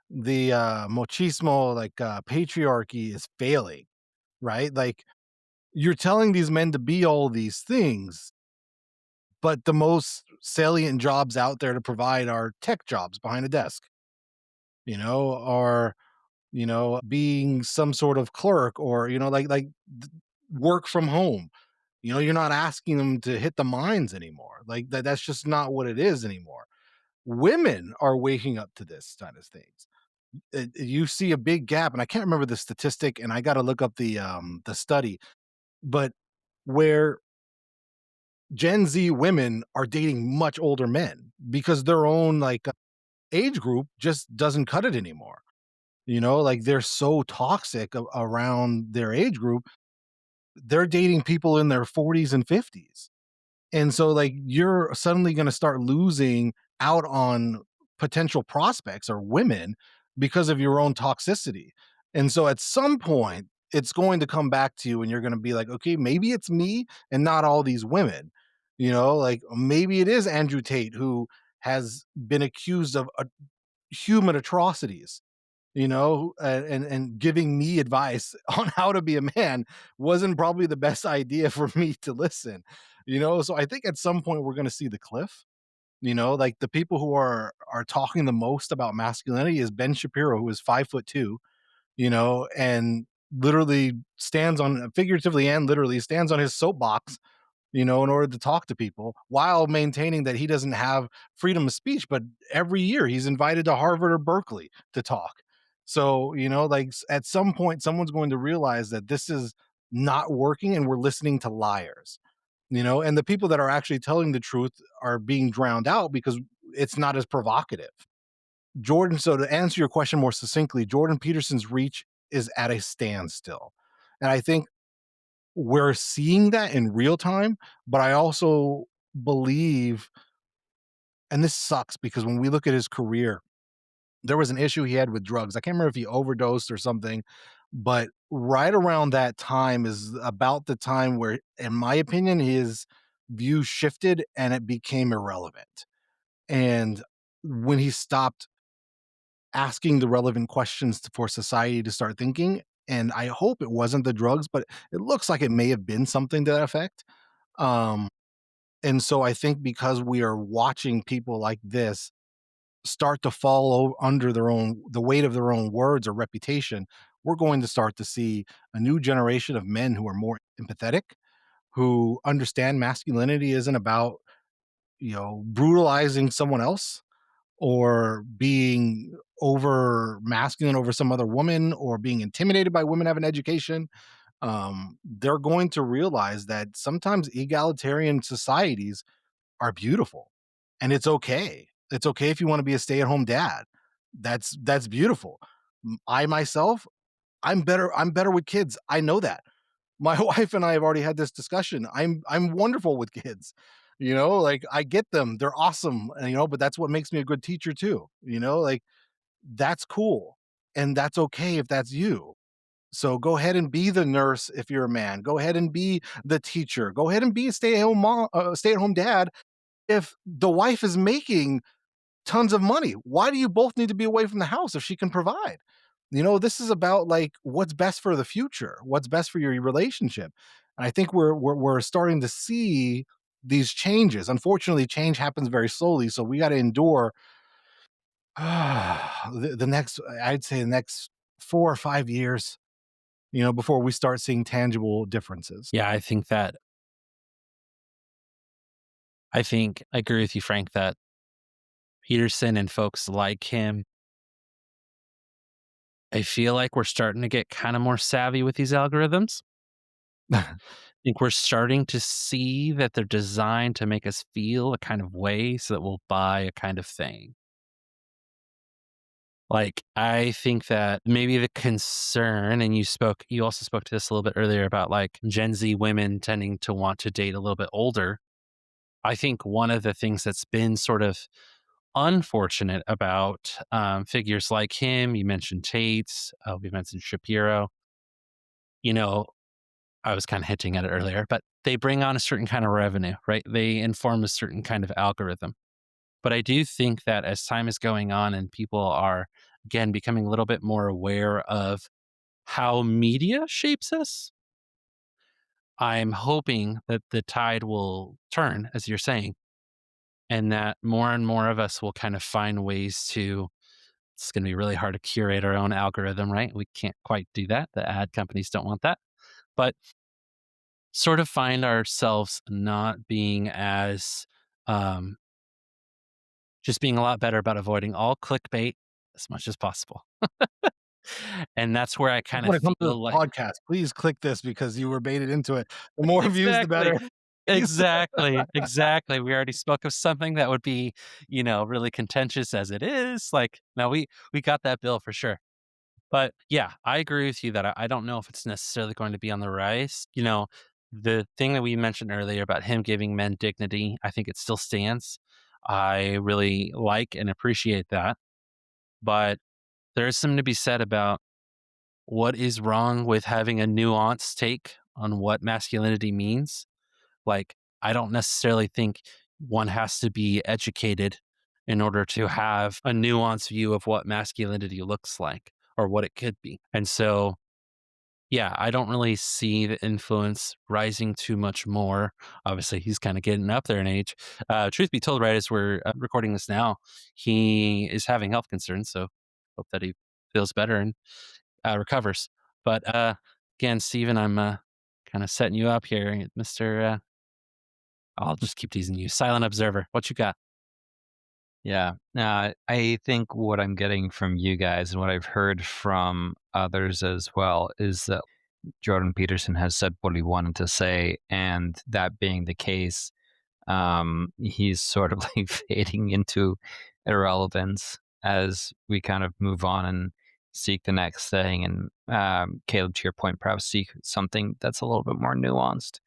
the machismo, like patriarchy, is failing. Right? Like you're telling these men to be all these things, but the most salient jobs out there to provide are tech jobs behind a desk, or being some sort of clerk, or work from home. You're not asking them to hit the mines anymore. Like that's just not what it is anymore. Women are waking up to this kind of things. You see a big gap, and I can't remember the statistic, and I got to look up the study, but where Gen Z women are dating much older men because their own age group just doesn't cut it anymore. Like they're so toxic around their age group. They're dating people in their 40s and 50s. And so like you're suddenly going to start losing out on potential prospects or women because of your own toxicity. And so at some point it's going to come back to you and you're going to be like, okay, maybe it's me and not all these women. Like maybe it is Andrew Tate who has been accused of human atrocities, and giving me advice on how to be a man wasn't probably the best idea for me to listen. So I think at some point we're going to see the cliff. Like the people who are talking the most about masculinity is Ben Shapiro, who is 5'2", and literally stands on, figuratively and literally stands on his soapbox, in order to talk to people while maintaining that he doesn't have freedom of speech. But every year he's invited to Harvard or Berkeley to talk. So, at some point, someone's going to realize that this is not working and we're listening to liars, and the people that are actually telling the truth are being drowned out because it's not as provocative. So to answer your question more succinctly, Jordan Peterson's reach is at a standstill. And I think we're seeing that in real time, but I also believe, and this sucks because when we look at his career, there was an issue he had with drugs. I can't remember if he overdosed or something, but right around that time is about the time where, in my opinion, his view shifted and it became irrelevant. And when he stopped asking the relevant questions for society to start thinking, and I hope it wasn't the drugs, but it looks like it may have been something to that effect. Um, and so I think because we are watching people like this start to fall under the weight of their own words or reputation, we're going to start to see a new generation of men who are more empathetic, who understand masculinity isn't about, brutalizing someone else or being over masculine over some other woman or being intimidated by women having education. They're going to realize that sometimes egalitarian societies are beautiful, and it's okay. It's okay if you want to be a stay-at-home dad. That's beautiful. I myself, I'm better with kids. I know that. My wife and I have already had this discussion. I'm wonderful with kids. Like I get them. They're awesome, and but that's what makes me a good teacher too. Like that's cool. And that's okay if that's you. So go ahead and be the nurse if you're a man. Go ahead and be the teacher. Go ahead and be a stay-at-home mom, stay-at-home dad. If the wife is making tons of money, why do you both need to be away from the house if she can provide? This is about like what's best for the future, what's best for your relationship. And I think we're starting to see these changes. Unfortunately, change happens very slowly, so we got to endure the next, I'd say, the next 4 or 5 years, before we start seeing tangible differences. Yeah, I think I agree with you, Frank, that Peterson and folks like him, I feel like we're starting to get kind of more savvy with these algorithms. I think we're starting to see that they're designed to make us feel a kind of way so that we'll buy a kind of thing. Like, I think that maybe the concern, and you also spoke to this a little bit earlier about like Gen Z women tending to want to date a little bit older. I think one of the things that's been sort of unfortunate about figures like him, you mentioned Tate, we mentioned Shapiro, you know, I was kind of hinting at it earlier, but they bring on a certain kind of revenue, right? They inform a certain kind of algorithm. But I do think that as time is going on and people are, again, becoming a little bit more aware of how media shapes us, I'm hoping that the tide will turn, as you're saying, and that more and more of us will kind of find ways to. It's going to be really hard to curate our own algorithm, right? We can't quite do that. The ad companies don't want that. But sort of find ourselves not being as, um, just being a lot better about avoiding all clickbait as much as possible. And that's where I kind of When it comes to this feel like podcast, please click this because you were baited into it. The more views, the exactly. better. Please. Exactly, exactly. We already spoke of something that would be, really contentious as it is. Like, no, we got that bill for sure. But yeah, I agree with you that I don't know if it's necessarily going to be on the rise. The thing that we mentioned earlier about him giving men dignity, I think it still stands. I really like and appreciate that. But there is something to be said about what is wrong with having a nuanced take on what masculinity means. Like, I don't necessarily think one has to be educated in order to have a nuanced view of what masculinity looks like or what it could be. And so, yeah, I don't really see the influence rising too much more. Obviously, he's kind of getting up there in age. Truth be told, right as we're recording this now, he is having health concerns. So, hope that he feels better and recovers. But again, Stephen, I'm kind of setting you up here, Mister. I'll just keep teasing you. Silent observer. What you got? Yeah. I think what I'm getting from you guys and what I've heard from others as well is that Jordan Peterson has said what he wanted to say, and that being the case, he's sort of like fading into irrelevance as we kind of move on and seek the next thing. And Caleb, to your point, perhaps seek something that's a little bit more nuanced.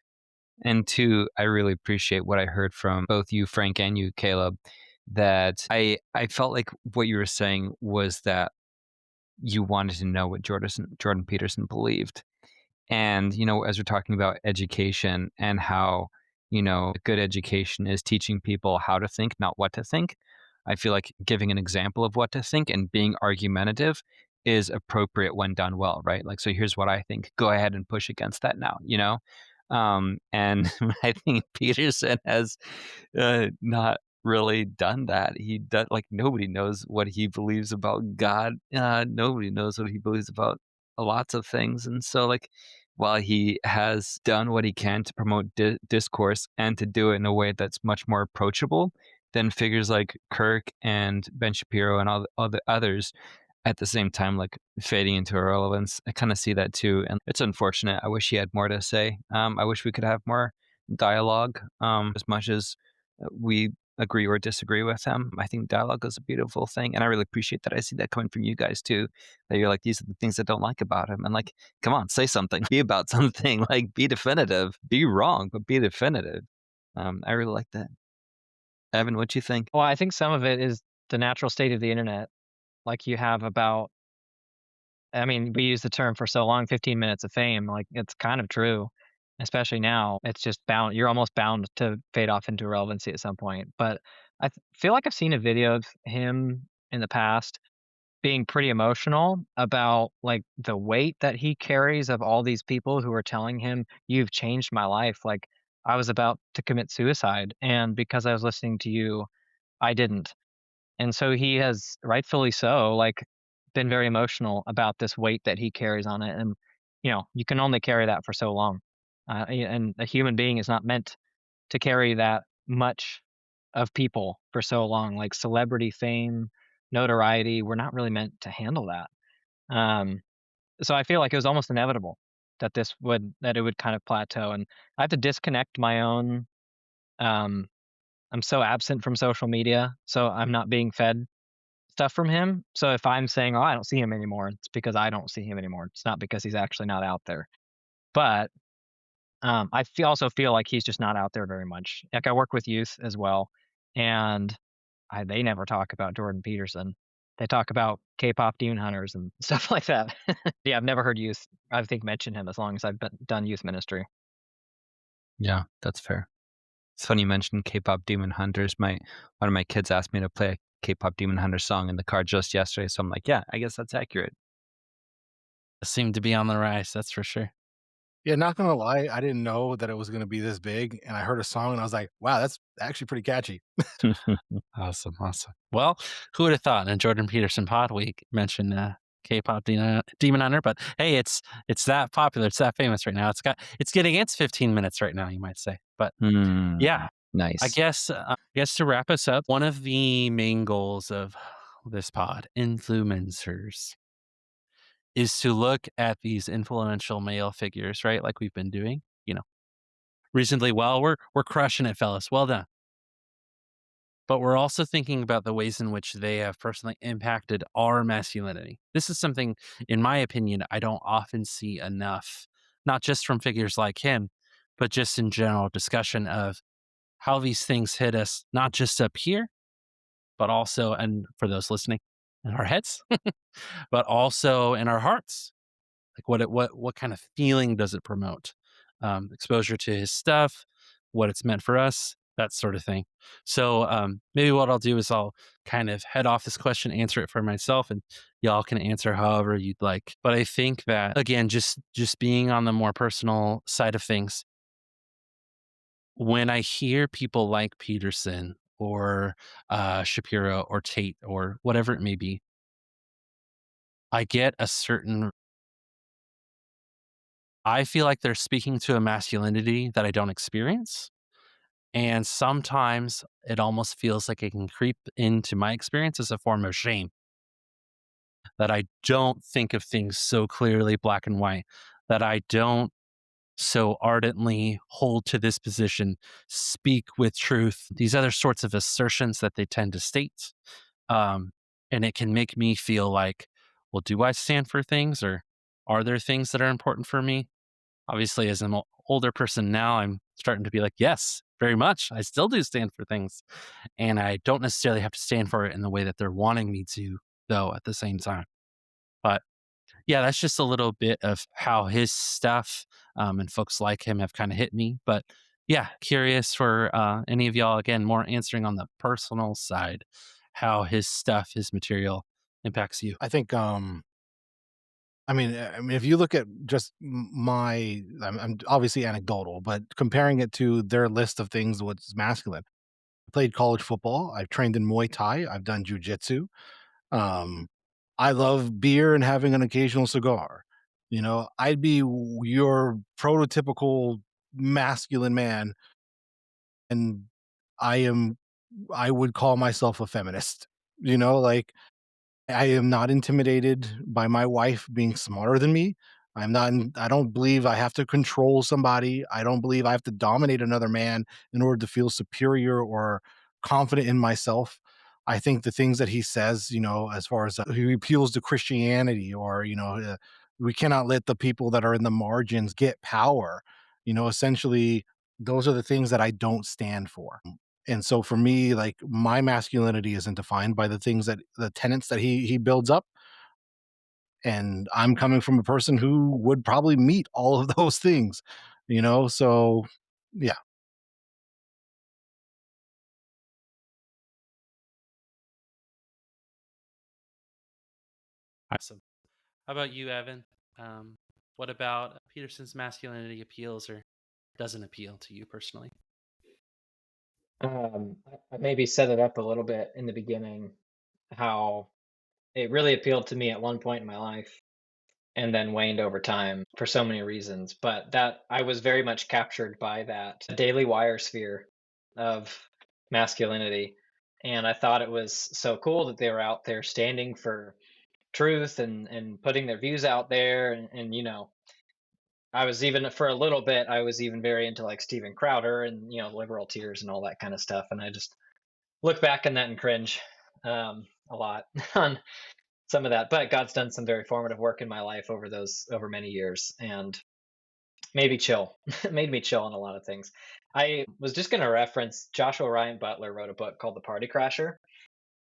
And two, I really appreciate what I heard from both you, Frank, and you, Caleb, that I felt like what you were saying was that you wanted to know what Jordan Peterson believed. And, as we're talking about education and how, good education is teaching people how to think, not what to think. I feel like giving an example of what to think and being argumentative is appropriate when done well, right? Like, so here's what I think. Go ahead and push against that now, And I think Peterson has not really done that. He does like nobody knows what he believes about God. Nobody knows what he believes about lots of things, and so like while he has done what he can to promote discourse and to do it in a way that's much more approachable than figures like Kirk and Ben Shapiro and all the others at the same time, like fading into irrelevance. I kind of see that too, and it's unfortunate. I wish he had more to say. I wish we could have more dialogue. As much as we agree or disagree with him, I think dialogue is a beautiful thing, and I really appreciate that. I see that coming from you guys too. That you're like, these are the things I don't like about him, and like, come on, say something, be about something, like be definitive, be wrong, but be definitive. I really like that. Evan, what you think? Well, I think some of it is the natural state of the internet. Like you have about, I mean, we use the term for so long, 15 minutes of fame. Like it's kind of true, especially now. It's just bound, you're almost bound to fade off into irrelevancy at some point. But feel like I've seen a video of him in the past being pretty emotional about like the weight that he carries of all these people who are telling him, "You've changed my life." Like I was about to commit suicide, and because I was listening to you, I didn't. And so he has, rightfully so, like, been very emotional about this weight that he carries on it, and, you can only carry that for so long. And a human being is not meant to carry that much of people for so long, like celebrity fame, notoriety, we're not really meant to handle that. Um, so I feel like it was almost inevitable that it would kind of plateau, and I have to disconnect my own, um I'm so absent from social media, so I'm not being fed stuff from him. So if I'm saying, "Oh, I don't see him anymore," it's because I don't see him anymore. It's not because he's actually not out there. But also feel like he's just not out there very much. Like I work with youth as well, and they never talk about Jordan Peterson. They talk about K-pop demon hunters and stuff like that. Yeah, I've never heard youth, I think, mention him as long as done youth ministry. Yeah, that's fair. It's funny you mentioned K-pop Demon Hunters. One of my kids asked me to play a K-pop Demon Hunter song in the car just yesterday, so I'm like, yeah, I guess that's accurate. Seemed to be on the rise, that's for sure. Yeah, not gonna lie, I didn't know that it was gonna be this big, and I heard a song and I was like, "Wow, that's actually pretty catchy." Awesome, awesome. Well, who would have thought in a Jordan Peterson pod week mention K-pop Demon Hunter? But hey, it's that popular, it's that famous right now. It's getting its 15 minutes right now, you might say. But yeah, Nice. I guess to wrap us up, one of the main goals of this pod, Influ-Men-Sirs, is to look at these influential male figures, right? Like we've been doing, reasonably well. We're crushing it, fellas. Well done. But we're also thinking about the ways in which they have personally impacted our masculinity. This is something, in my opinion, I don't often see enough, not just from figures like him, but just in general discussion of how these things hit us, not just up here, but also, and for those listening, in our heads, but also in our hearts. Like what kind of feeling does it promote? Exposure to his stuff, what it's meant for us, that sort of thing. So maybe what I'll do is I'll kind of head off this question, answer it for myself, and y'all can answer however you'd like. But I think that again, just being on the more personal side of things, when I hear people like Peterson or Shapiro or Tate or whatever it may be, I get a certain I feel like they're speaking to a masculinity that I don't experience. And sometimes it almost feels like it can creep into my experience as a form of shame that I don't think of things so clearly black and white, that I don't so ardently hold to this position, speak with truth, these other sorts of assertions that they tend to state. Um, and it can make me feel like, well, do I stand for things, or are there things that are important for me? Obviously, as an older person now, I'm starting to be like, yes, very much. I still do stand for things. And I don't necessarily have to stand for it in the way that they're wanting me to, though, at the same time. But yeah, that's just a little bit of how his stuff and folks like him have kind of hit me. But yeah, curious for any of y'all, again, more answering on the personal side, how his stuff, his material impacts you. I think, if you look at just I'm obviously anecdotal, but comparing it to their list of things, what's masculine. I played college football. I've trained in Muay Thai. I've done jujitsu. Um, I love beer and having an occasional cigar. I'd be your prototypical masculine man, and I am. I would call myself a feminist. Like I am not intimidated by my wife being smarter than me. I don't believe I have to control somebody. I don't believe I have to dominate another man in order to feel superior or confident in myself. I think the things that he says, as far as he appeals to Christianity, or, we cannot let the people that are in the margins get power. Essentially, those are the things that I don't stand for. And so for me, like, my masculinity isn't defined by the tenets that he builds up. And I'm coming from a person who would probably meet all of those things, So yeah. Awesome. How about you, Evan? Um, what about Peterson's masculinity appeals or doesn't appeal to you personally? I maybe set it up a little bit in the beginning, how it really appealed to me at one point in my life and then waned over time for so many reasons. But that I was very much captured by that Daily Wire sphere of masculinity. And I thought it was so cool that they were out there standing for truth and putting their views out there. And I was even for a little bit, I was even very into like Steven Crowder and, liberal tears and all that kind of stuff. And I just look back on that and cringe a lot on some of that. But God's done some very formative work in my life over many years, and made me chill, made me chill on a lot of things. I was just going to reference Joshua Ryan Butler wrote a book called The Party Crasher,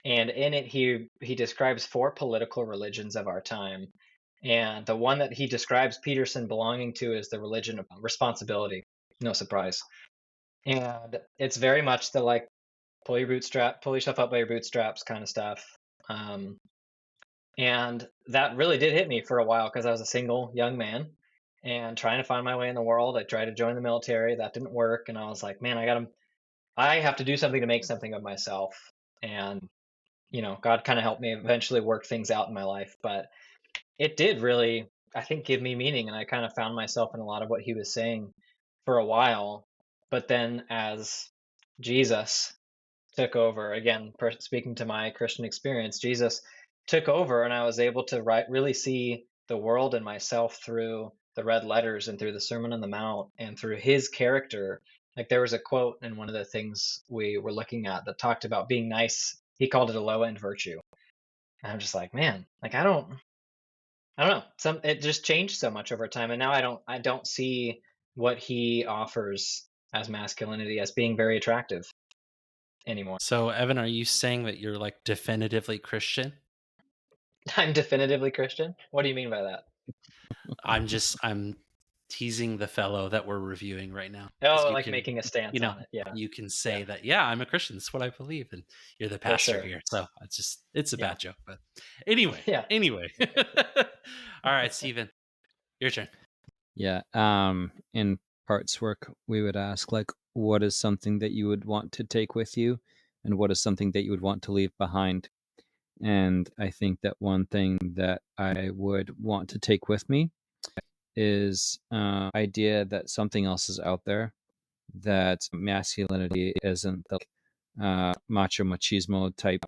and in it he describes four political religions of our time. And the one that he describes Peterson belonging to is the religion of responsibility. No surprise. And it's very much the like pull yourself up by your bootstraps kind of stuff. Um, and that really did hit me for a while because I was a single young man and trying to find my way in the world. I tried to join the military, that didn't work, and I was like, man, I have to do something to make something of myself. And God kind of helped me eventually work things out in my life, but it did really, I think, give me meaning, and I kind of found myself in a lot of what he was saying for a while. But then as Jesus took over again, speaking to my Christian experience, Jesus took over, and I was able to really see the world and myself through the red letters and through the Sermon on the Mount and through his character. Like there was a quote in one of the things we were looking at that talked about being nice. He called it a low end virtue. And I'm just like, man, like I don't know. It just changed so much over time, and now I don't see what he offers as masculinity as being very attractive anymore. So, Evan, are you saying that you're like definitively Christian? I'm definitively Christian. What do you mean by that? I'm teasing the fellow that we're reviewing right now. 'Cause Oh, you like can, making a you stance know, on it. Yeah, you can yeah, say that, yeah, I'm a Christian. That's what I believe. And you're the for pastor sure. here. So it's a Yeah, bad joke. But anyway, yeah. anyway. All right, Steven, your turn. Yeah. In parts work, we would ask, like, what is something that you would want to take with you, and what is something that you would want to leave behind? And I think that one thing that I would want to take with me is idea that something else is out there, that masculinity isn't the macho machismo type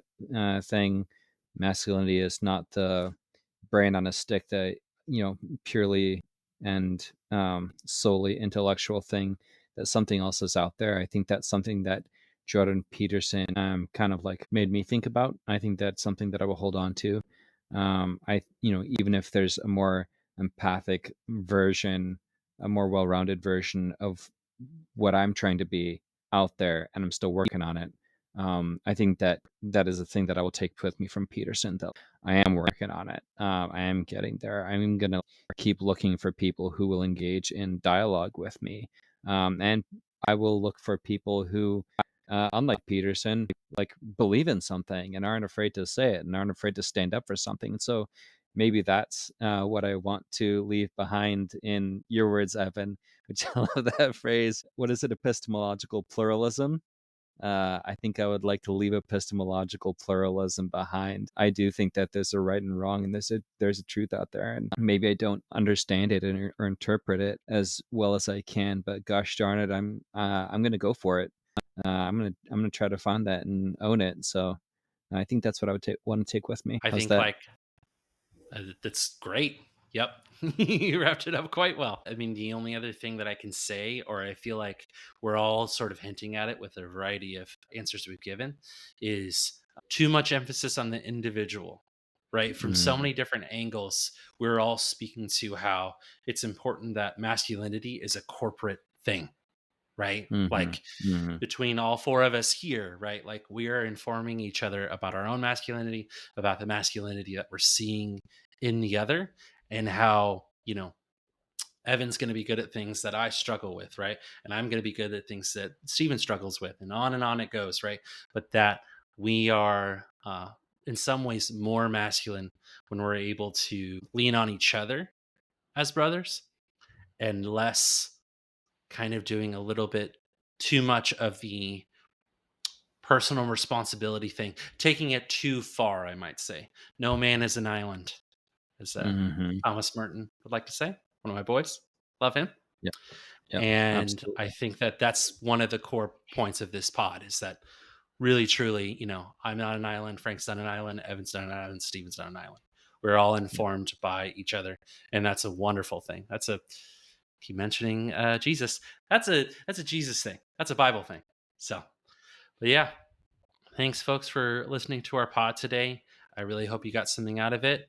thing. Masculinity is not the brain on a stick that purely and solely intellectual thing. That something else is out there. I think that's something that Jordan Peterson kind of like made me think about. I think that's something that I will hold on to. Even if there's a more empathic version, a more well-rounded version of what I'm trying to be out there, and I'm still working on it. I think that is a thing that I will take with me from Peterson, that I am working on it. I am getting there. I'm going to keep looking for people who will engage in dialogue with me. And I will look for people who, unlike Peterson, like believe in something and aren't afraid to say it and aren't afraid to stand up for something. And so maybe that's what I want to leave behind in your words, Evan, which I love that phrase. What is it? Epistemological pluralism. I think I would like to leave epistemological pluralism behind. I do think that there's a right and wrong, and there's a truth out there, and maybe I don't understand it or interpret it as well as I can. But gosh darn it, I'm gonna go for it. I'm gonna try to find that and own it. So I think that's what I would want to take with me. I How's think that? like that's great. Yep. You wrapped it up quite well. I mean, the only other thing that I can say, or I feel like we're all sort of hinting at it with a variety of answers we've given, is too much emphasis on the individual, right? From so Mm, many different angles, we're all speaking to how it's important that masculinity is a corporate thing, right? mm-hmm, Like mm-hmm, between all four of us here, right? Like we are informing each other about our own masculinity, about the masculinity that we're seeing in the other, and how, Evan's going to be good at things that I struggle with, right? And I'm going to be good at things that Steven struggles with, and on it goes, right? But that we are, in some ways, more masculine when we're able to lean on each other as brothers and less kind of doing a little bit too much of the personal responsibility thing, taking it too far, I might say. No man is an island, as mm-hmm. Thomas Merton would like to say. One of my boys, love him. Yep, yep, And I absolutely. think that that's one of the core points of this pod is that really, truly, I'm not an island, Frank's not an island, Evan's not an island, Steven's not an island. We're all informed by each other, and that's a wonderful thing. Keep mentioning Jesus. That's a Jesus thing. That's a Bible thing. So, but yeah, thanks, folks, for listening to our pod today. I really hope you got something out of it.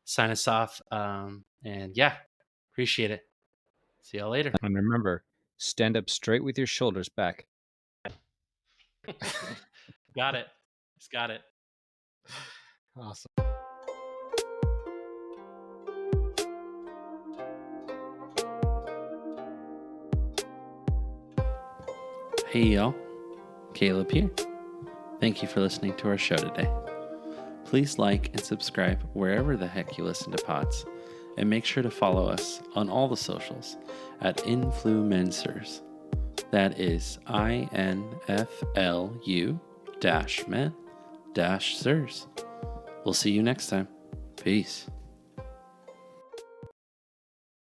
Sign us off. And yeah, appreciate it. See y'all later. And remember, stand up straight with your shoulders back. Got it. Just got it. Awesome. Hey, y'all. Caleb here. Thank you for listening to our show today. Please like and subscribe wherever the heck you listen to pods. And make sure to follow us on all the socials at Influ-Men-Sirs. That is INFLU-men-sirs. We'll see you next time. Peace.